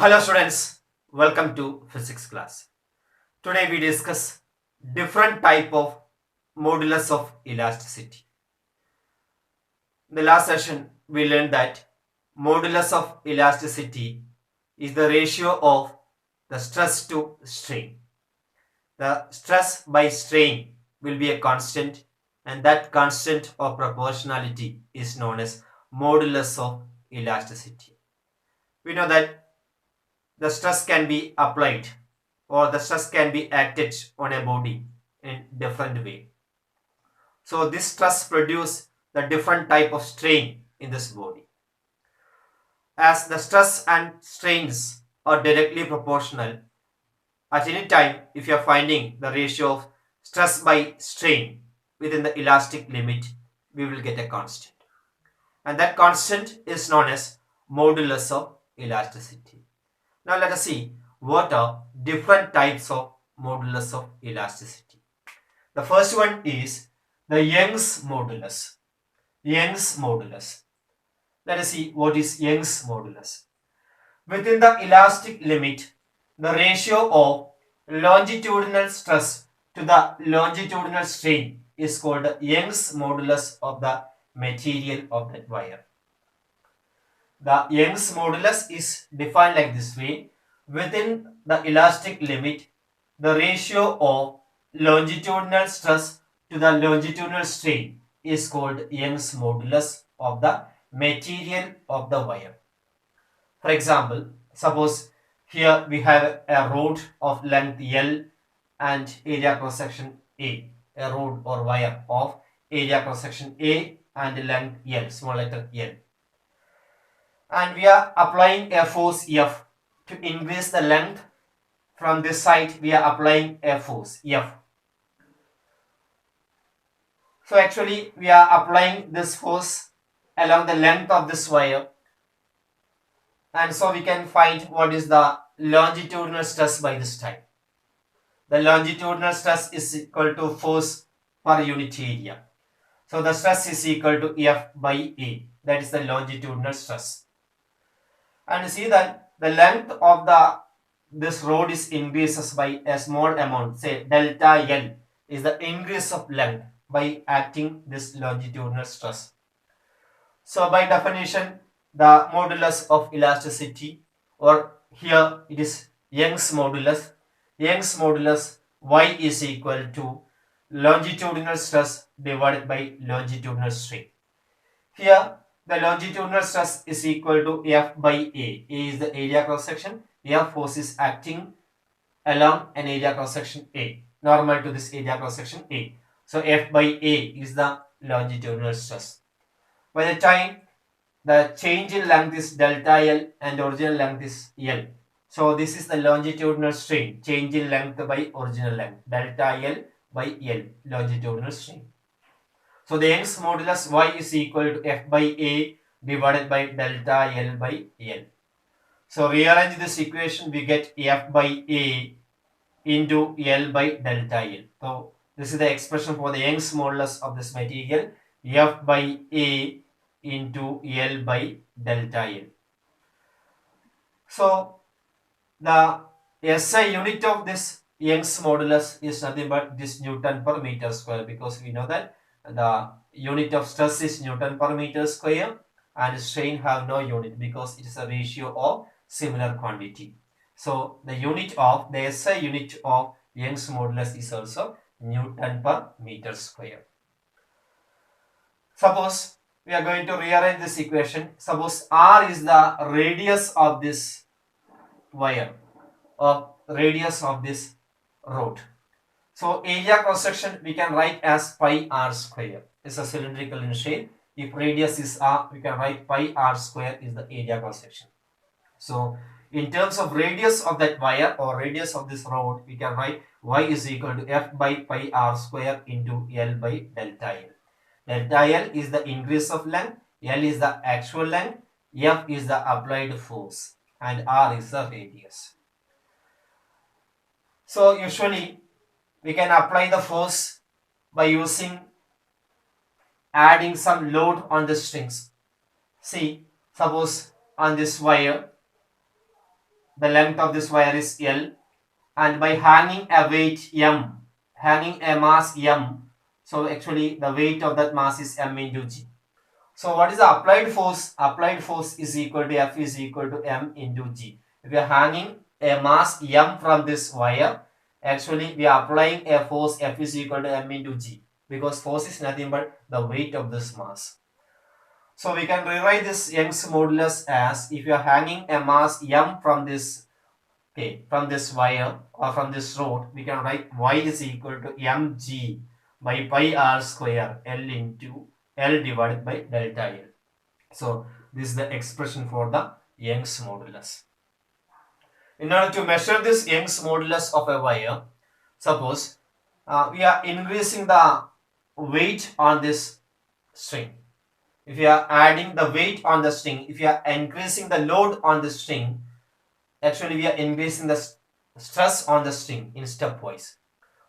Hello students, welcome to physics class. Today we discuss different type of modulus of elasticity. In the last session we learned that modulus of elasticity is the ratio of the stress to strain. The stress by strain will be a constant and that constant of proportionality is known as modulus of elasticity. We know that the stress can be applied or the stress can be acted on a body in different way. So this stress produce the different type of strain in this body. As the stress and strains are directly proportional, at any time if you are finding the ratio of stress by strain within the elastic limit, we will get a constant. And that constant is known as modulus of elasticity. Now let us see what are different types of modulus of elasticity. The first one is the Young's modulus. Young's modulus. Let us see what is Young's modulus. Within the elastic limit, the ratio of longitudinal stress to the longitudinal strain is called the Young's modulus of the material of that wire. The Young's modulus is defined like this way. Within the elastic limit, the ratio of longitudinal stress to the longitudinal strain is called Young's modulus of the material of the wire. For example, suppose here we have a rod of length L and area cross section A. A rod or wire of area cross section A and length L, small letter L. And we are applying a force F to increase the length. From this side we are applying a force F. So actually we are applying this force along the length of this wire, and so we can find what is the longitudinal stress by this time. The longitudinal stress is equal to force per unit area. So the stress is equal to F by A, that is the longitudinal stress. And you see that the length of this rod is increases by a small amount, say delta L is the increase of length by acting this longitudinal stress. So by definition, the modulus of elasticity, or here it is Young's modulus. Young's modulus Y is equal to longitudinal stress divided by longitudinal strain. Here the longitudinal stress is equal to F by A. A is the area cross section. F force is acting along an area cross section A, normal to this area cross section A. So F by A is the longitudinal stress. By the time the change in length is delta L and original length is L. So this is the longitudinal strain, change in length by original length, delta L by L, longitudinal strain. So the Young's modulus Y is equal to F by A divided by delta L by L. So rearrange this equation, we get F by A into L by delta L. So this is the expression for the Young's modulus of this material, F by A into L by delta L. So the SI unit of this Young's modulus is nothing but this Newton per meter square, because we know that the unit of stress is Newton per meter square and strain have no unit because it is a ratio of similar quantity. So the SI unit of Young's modulus is also Newton per meter square. Suppose we are going to rearrange this equation. Suppose R is the radius of this wire or radius of this rod. So area cross section we can write as pi r square. It's a cylindrical in shape. If radius is r, we can write pi r square is the area cross section. So in terms of radius of that wire or radius of this rod, we can write y is equal to F by pi r square into L by delta L. Delta L is the increase of length, L is the actual length, F is the applied force, and R is the radius. So usually we can apply the force by adding some load on the strings. See, suppose on this wire the length of this wire is L, and by hanging a weight M, hanging a mass M, so actually the weight of that mass is M into G. So what is the applied force? Applied force is equal to F is equal to M into G. If we are hanging a mass M from this wire, actually we are applying a force F is equal to M into G, because force is nothing but the weight of this mass. So we can rewrite this Young's modulus as, if you are hanging a mass M from this wire or from this rod, we can write Y is equal to mg by pi r square L into L divided by delta L. So this is the expression for the Young's modulus. In order to measure this Young's modulus of a wire, suppose we are increasing the weight on this string. If you are adding the weight on the string, if you are increasing the load on the string, actually we are increasing the stress on the string in stepwise.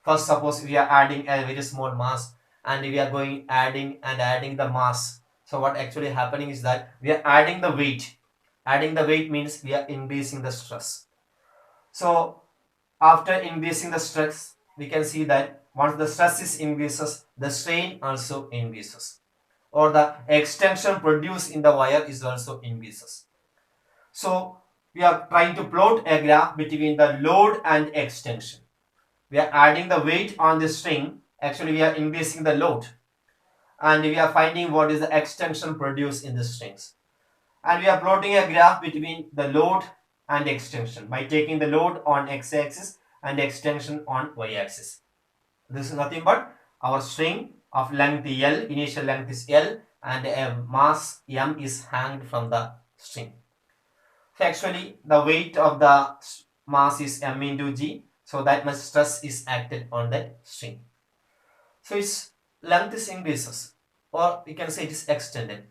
First, suppose we are adding a very small mass and we are going adding the mass. So what actually happening is that we are adding the weight. Adding the weight means we are increasing the stress. So after increasing the stress, we can see that once the stress is increases, the strain also increases, or the extension produced in the wire is also increases. So we are trying to plot a graph between the load and extension. We are adding the weight on the string, actually we are increasing the load, and we are finding what is the extension produced in the strings, and we are plotting a graph between the load and extension by taking the load on x-axis and extension on y-axis. This is nothing but our string of length L, initial length is L, and a mass M is hanged from the string. So actually the weight of the mass is M into G, so that much stress is acted on that string. So its length is increases, or we can say it is extended,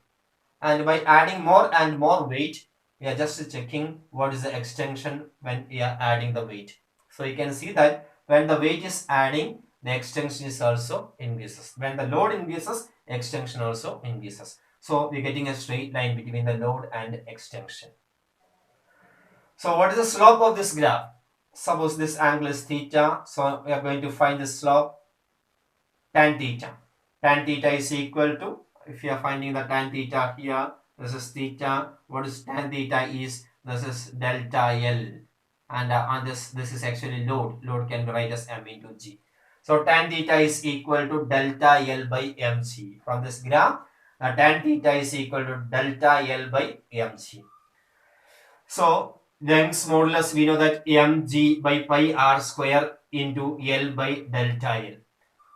and by adding more and more weight, we are just checking what is the extension when we are adding the weight. So you can see that when the weight is adding, the extension is also increases. When the load increases, extension also increases. So we're getting a straight line between the load and extension. So what is the slope of this graph? Suppose this angle is theta, so we are going to find the slope tan theta. Tan theta is equal to, if you are finding the tan theta here, this is theta. What is tan theta is, this is delta L, and on this is actually load. Load can be written as M into G. So tan theta is equal to delta L by mg. From this graph, tan theta is equal to delta L by mg. So Young's modulus, we know that mg by pi r square into L by delta L.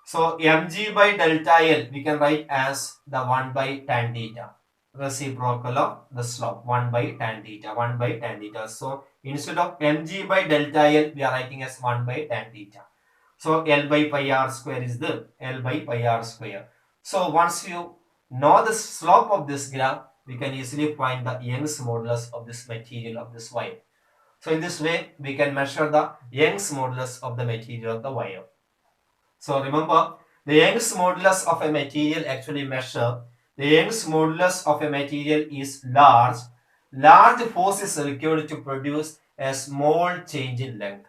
So mg by delta L we can write as the 1 by tan theta, reciprocal of the slope, 1 by tan theta, 1 by tan theta. So instead of mg by delta L, we are writing as 1 by tan theta. So L by pi r square is the L by pi r square. So once you know the slope of this graph, we can easily find the Young's modulus of this material of this wire. So in this way, we can measure the Young's modulus of the material of the wire. So remember, the Young's modulus of a material actually measure. The Young's modulus of a material is large. Large force is required to produce a small change in length.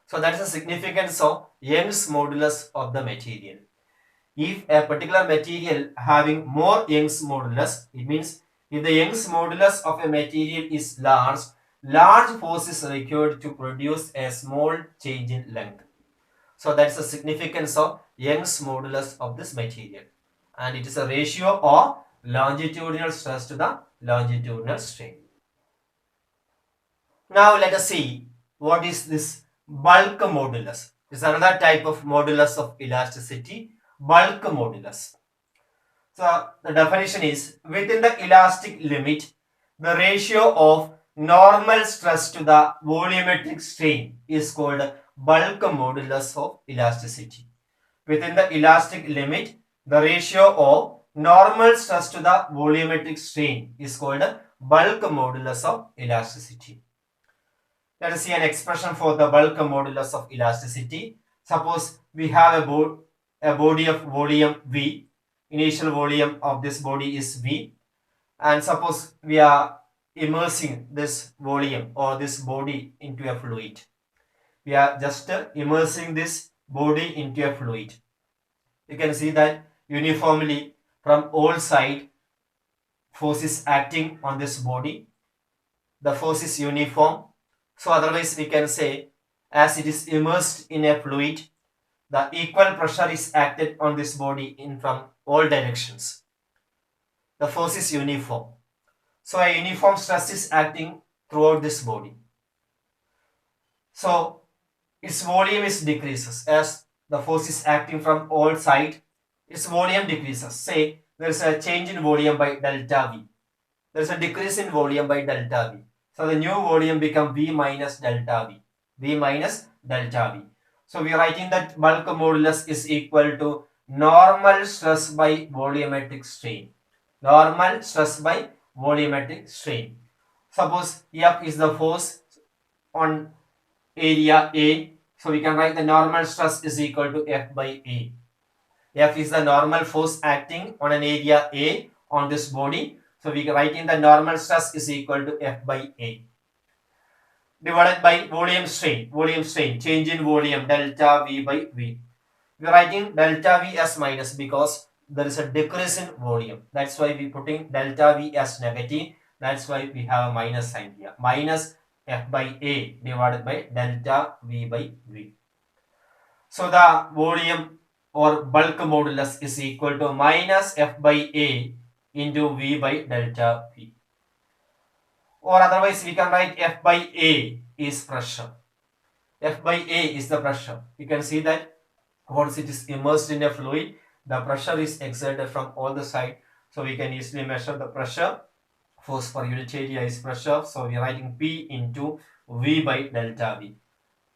So that is the significance of Young's modulus of the material. If a particular material having more Young's modulus, it means if the Young's modulus of a material is large, large force is required to produce a small change in length. So that's the significance of Young's modulus of this material, and it is a ratio of longitudinal stress to the longitudinal strain. Now let us see what is this bulk modulus. It's another type of modulus of elasticity, bulk modulus. So the definition is, within the elastic limit, the ratio of normal stress to the volumetric strain is called bulk modulus of elasticity. Within the elastic limit, the ratio of normal stress to the volumetric strain is called bulk modulus of elasticity. Let us see an expression for the bulk modulus of elasticity. Suppose we have a body of volume V. Initial volume of this body is V, and suppose we are immersing this volume or this body into a fluid. We are just immersing this body into a fluid. You can see that uniformly from all sides force is acting on this body. The force is uniform. So otherwise we can say, as it is immersed in a fluid, the equal pressure is acted on this body in from all directions. The force is uniform. So a uniform stress is acting throughout this body. So its volume is decreases as the force is acting from all sides. Its volume decreases. Say there is a change in volume by delta V. There is a decrease in volume by delta V. So the new volume become V minus delta V. V minus delta V. So we are writing that bulk modulus is equal to normal stress by volumetric strain. Normal stress by volumetric strain. Suppose F is the force on area A. So we can write the normal stress is equal to F by A. F is the normal force acting on an area A on this body. So we can write in the normal stress is equal to F by A divided by volume strain, change in volume delta V by V. We are writing delta V as minus because there is a decrease in volume. That's why we putting delta V as negative. That's why we have a minus sign here. Minus F by A divided by delta V by V. So the volume or bulk modulus is equal to minus F by A into V by delta V. Or otherwise we can write F by A is pressure. F by A is the pressure. You can see that once it is immersed in a fluid, the pressure is exerted from all the sides. So we can easily measure the pressure. Force per unit area is pressure. So we are writing P into V by delta V.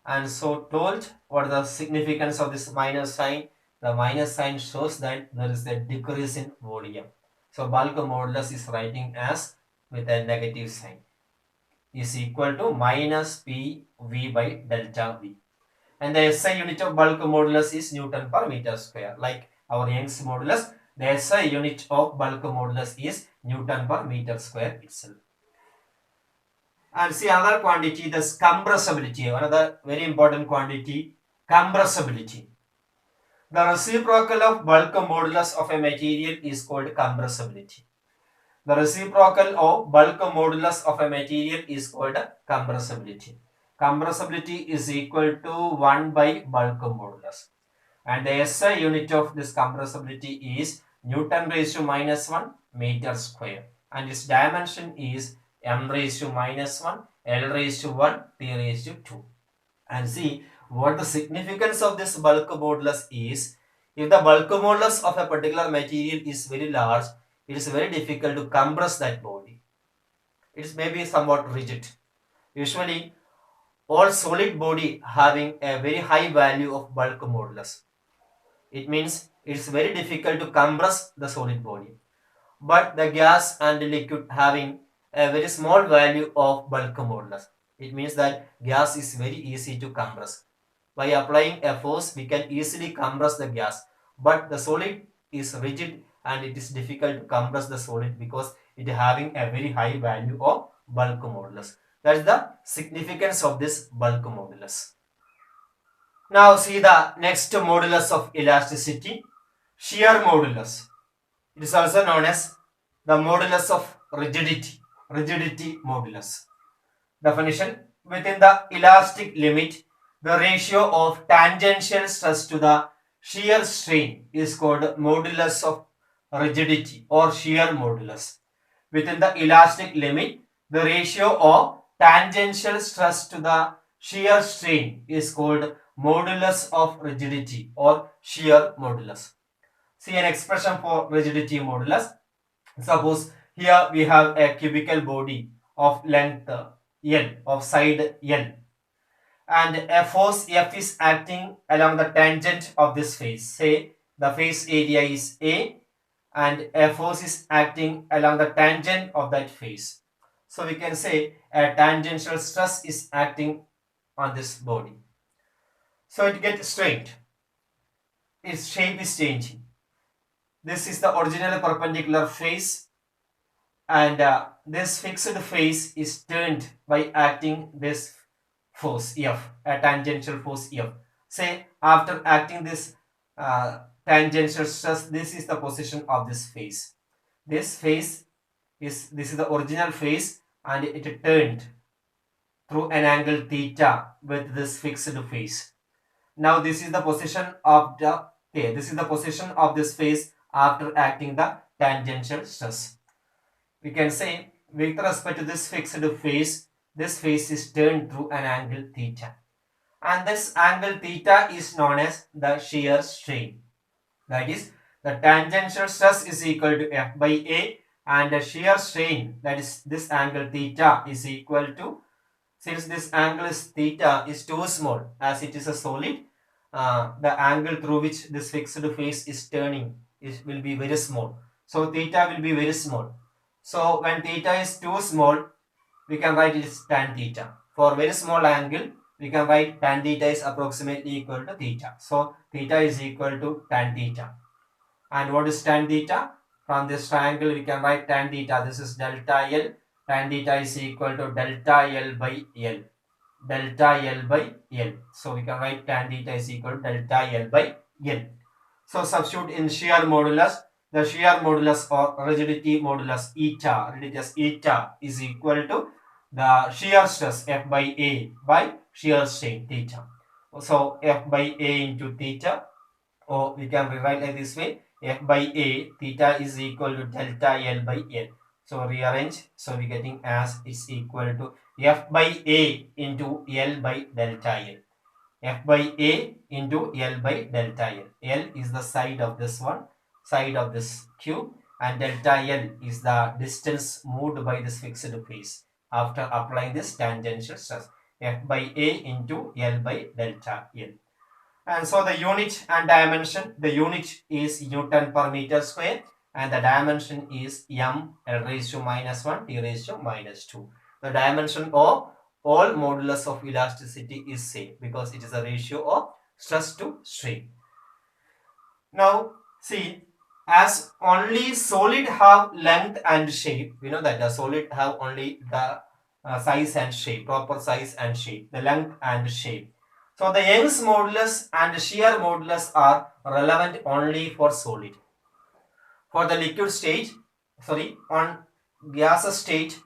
And so told what the significance of this minus sign. The minus sign shows that there is a decrease in volume. So bulk modulus is writing as with a negative sign is equal to minus P V by delta V. And the SI unit of bulk modulus is Newton per meter square. Like our Young's modulus, the SI unit of bulk modulus is Newton per meter square itself. And see another quantity, this compressibility, another very important quantity, compressibility. The reciprocal of bulk modulus of a material is called compressibility. The reciprocal of bulk modulus of a material is called compressibility. Compressibility is equal to 1 by bulk modulus. And the SI unit of this compressibility is Newton raised to minus 1 meter square. And its dimension is m raised to minus 1, L raised to 1, T raised to 2. And see what the significance of this bulk modulus is. If the bulk modulus of a particular material is very large, it is very difficult to compress that body. It is maybe somewhat rigid. Usually, all solid body having a very high value of bulk modulus. It means it is very difficult to compress the solid body. But the gas and the liquid having a very small value of bulk modulus. It means that gas is very easy to compress. By applying a force, we can easily compress the gas. But the solid is rigid and it is difficult to compress the solid because it is having a very high value of bulk modulus. That is the significance of this bulk modulus. Now see the next modulus of elasticity, shear modulus. It is also known as the modulus of rigidity, rigidity modulus. Definition: within the elastic limit, the ratio of tangential stress to the shear strain is called modulus of rigidity or shear modulus. Within the elastic limit, the ratio of tangential stress to the shear strain is called modulus of rigidity or shear modulus. See an expression for rigidity modulus. Suppose here we have a cubical body of length L, of side L, and a force F is acting along the tangent of this face. Say the face area is A and a force is acting along the tangent of that face. So we can say a tangential stress is acting on this body. So it gets strained. Its shape is changing. This is the original perpendicular face and this fixed phase is turned by acting this force F, a tangential force F. Say after acting this tangential stress, this is the position of this phase. This is the original phase, and it turned through an angle theta with this fixed phase. Now this is the position of this phase after acting the tangential stress. We can say with respect to this fixed phase, this phase is turned through an angle theta, and this angle theta is known as the shear strain. That is, the tangential stress is equal to F by A, and the shear strain, that is this angle theta, is equal to, since this angle is theta is too small as it is a solid, the angle through which this fixed phase is turning will be very small. So theta will be very small. So when theta is too small, we can write it as tan theta. For very small angle, we can write tan theta is approximately equal to theta. So theta is equal to tan theta. And what is tan theta? From this triangle, we can write tan theta. This is delta L. Tan theta is equal to delta L by L. Delta L by L. So we can write tan theta is equal to delta L by L. So substitute in shear modulus. The shear modulus or rigidity modulus eta is equal to the shear stress F by A by shear strain theta. So F by A into theta, or we can rewrite like this way: F by A theta is equal to delta L by L. So rearrange. So we getting as is equal to F by A into L by delta L. F by A into L by delta L. L is the side of this cube, and delta L is the distance moved by this fixed phase after applying this tangential stress. F by A into L by delta L. And so the unit and dimension, the unit is Newton per meter square, and the dimension is m L raised to minus 1 T raised to minus 2. The dimension of all modulus of elasticity is same because it is a ratio of stress to strain. Now see, as only solid have length and shape, we know that the solid have only the size and shape, proper size and shape, the length and shape. So the Young's modulus and shear modulus are relevant only for solid. For the liquid state, on gaseous state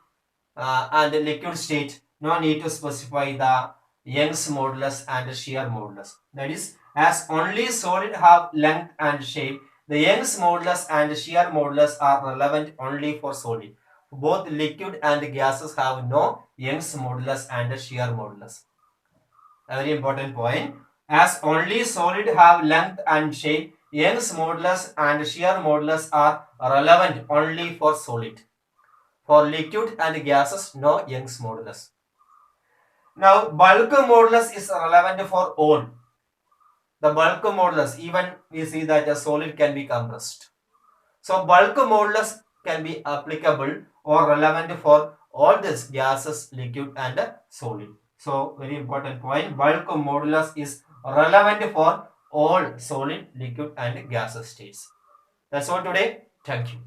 and liquid state, no need to specify the Young's modulus and shear modulus. That is, as only solid have length and shape, the Young's modulus and shear modulus are relevant only for solid. Both liquid and gases have no Young's modulus and shear modulus. A very important point. As only solid have length and shape, Young's modulus and shear modulus are relevant only for solid. For liquid and gases, no Young's modulus. Now, bulk modulus is relevant for all. The bulk modulus, even we see that a solid can be compressed. So, bulk modulus can be applicable or relevant for all these gases, liquid and solid. So, very important point, bulk modulus is relevant for all solid, liquid and gaseous states. That's all today. Thank you.